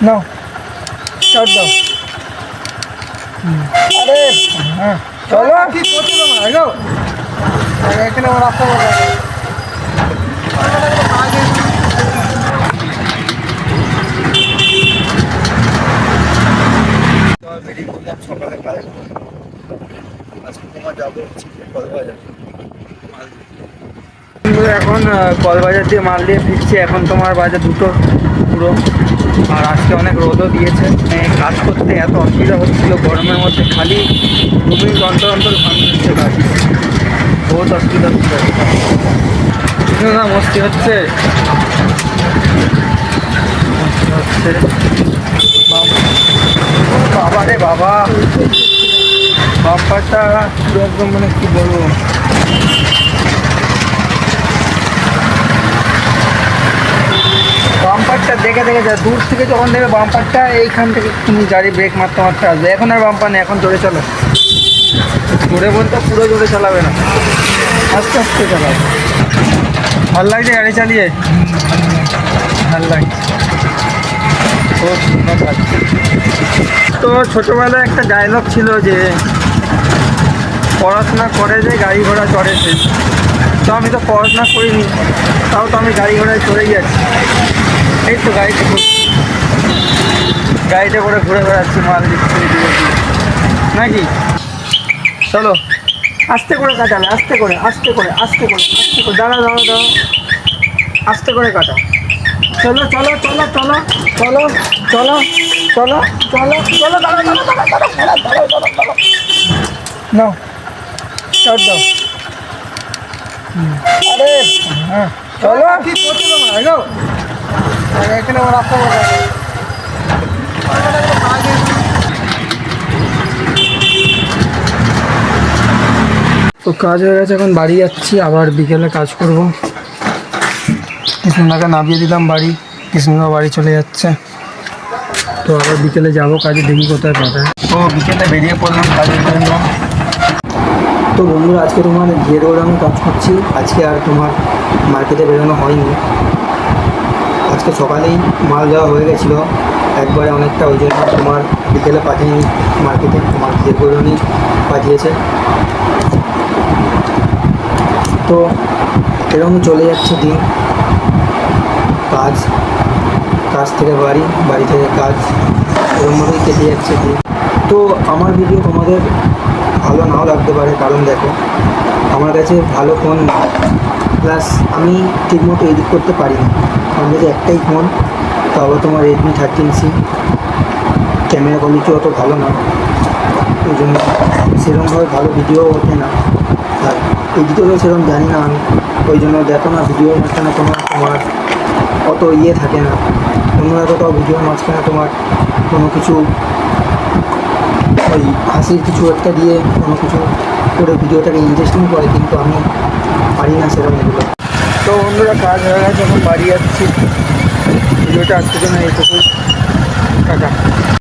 নাও start দাও। আরে হ্যাঁ চলো কি করতে তোমরা গো এখানে আমার রাস্তা বন্ধ বেরিয়ে পড়লাম সকালে কাজ আজকে তোমার যাবো কলবাজার। এখন কলবাজার দিয়ে মাল দিয়ে ফিরছি। এখন তোমার বাজে 2টো পুরো। আর আজকে অনেক রোদও দিয়েছে। কাজ করতে এত অসুবিধা হচ্ছিলো গরমের মধ্যে, খালি 2 মিনিট অন্তর অন্তর ঘাম দিচ্ছে কাজ, বহুত অসুবিধা হচ্ছে। না মস্তি হচ্ছে বাবা রে বাবা, বাম্পারটা পুরো একদম মানে কি বলবো, বাম্পারটা দেখে দেখে যা দূর থেকে যখন দেখবে বাম্পারটা এইখান থেকে তুমি গাড়ি ব্রেক মারতে মারতে আসবে। এখন আর বাম্পার নেই, এখন জোরে চলো। জোরে বলতে পুরো জোরে চালাবে না, আস্তে আস্তে চালাবে। ভাল লাগছে গাড়ি চালিয়ে, ভাল লাগছে, খুব সুন্দর লাগছে। তো ছোটোবেলায় একটা ডায়লগ ছিল যে পড়াশোনা করে যে গাড়ি ঘোড়া চড়ে সে। তো আমি তো পড়াশোনা করিনি, তাও তো আমি গাড়ি ঘোড়ায় চড়ে গেছি। এই তো গাড়িতে করে ঘুরে বেড়াচ্ছি, মাল দিচ্ছি নাকি। চলো আস্তে করে কাটালে, আস্তে করে আস্তে করে আস্তে করে আস্তে করে, দাঁড়া দাঁড়া দাঁড়া, আস্তে করে কাটা। চলো চলো চলো চলো চলো চলো চলো চলো চলো, দাঁড়া দাঁড়া দাঁড়া দাঁড়া দাঁড়া দাঁড়া দাঁড়া নাও স্টার্ট দাও। আরে হ্যাঁ চলো কি করতে তোমরা গো এখানে আমার রাস্তা বন্ধ তো কাজ হয়ে গেছে। এখন বাড়ি যাচ্ছি, আবার বিকেলে কাজ করব। কৃষ্ণদাকে নামিয়ে দিলাম বাড়ি, কৃষ্ণদা বাড়ি চলে যাচ্ছে। তো আবার বিকেলে যাবো কাজে, দেখি কোথায় পাবে। তো বিকেলে বেরিয়ে পড়লাম কাজের জন্য। তো বন্ধুরা আজকে তোমার গিয়ে আমি কাজ করছি। আজকে আর তোমার মার্কেটে বেরোনো হয়নি, আজকে সকালেই মাল দেওয়া হয়ে গেছিলো একবারে অনেকটা, ওই জন্য তোমার বিকেলে পাঠিয়ে মার্কেটে, তোমার গিয়ে বেরোনি পাঠিয়েছে। তো এরকম চলে যাচ্ছে দিন, কাজ থেকে বাড়ি, বাড়ি থেকে কাজ, এরকমভাবেই কেটে যাচ্ছে দিন। তো আমার ভিডিও তোমাদের ভালো নাও লাগতে পারে, কারণ দেখো আমার কাছে ভালো ফোন না, প্লাস আমি ঠিকমতো এডিট করতে পারি না। আমার কাছে একটাই ফোন, তাও তোমার রেডমি 13C, ক্যামেরা কোয়ালিটি অত ভালো না, ওই জন্য সেরকমভাবে ভালো ভিডিও ওঠে না। আর এডিটরও সেরকম জানি না আমি, ওই জন্য দেখো না ভিডিওর মাঝখানে তোমার অত ইয়ে থাকে না। অন্যরা কোথাও ভিডিওর মাঝখানে তোমার কোনো কিছু ওই হাসির কিছু একটা দিয়ে কোনো কিছু করে ভিডিওটাকে ইন্টারেস্টিং করে, কিন্তু আমি পারি না সেরকম এগুলো। তো বন্ধুরা কাজ হয়ে গেছে, এখন বাড়ি যাচ্ছি। ভিডিওটা আজকের জন্য এইটুকু, টাটা।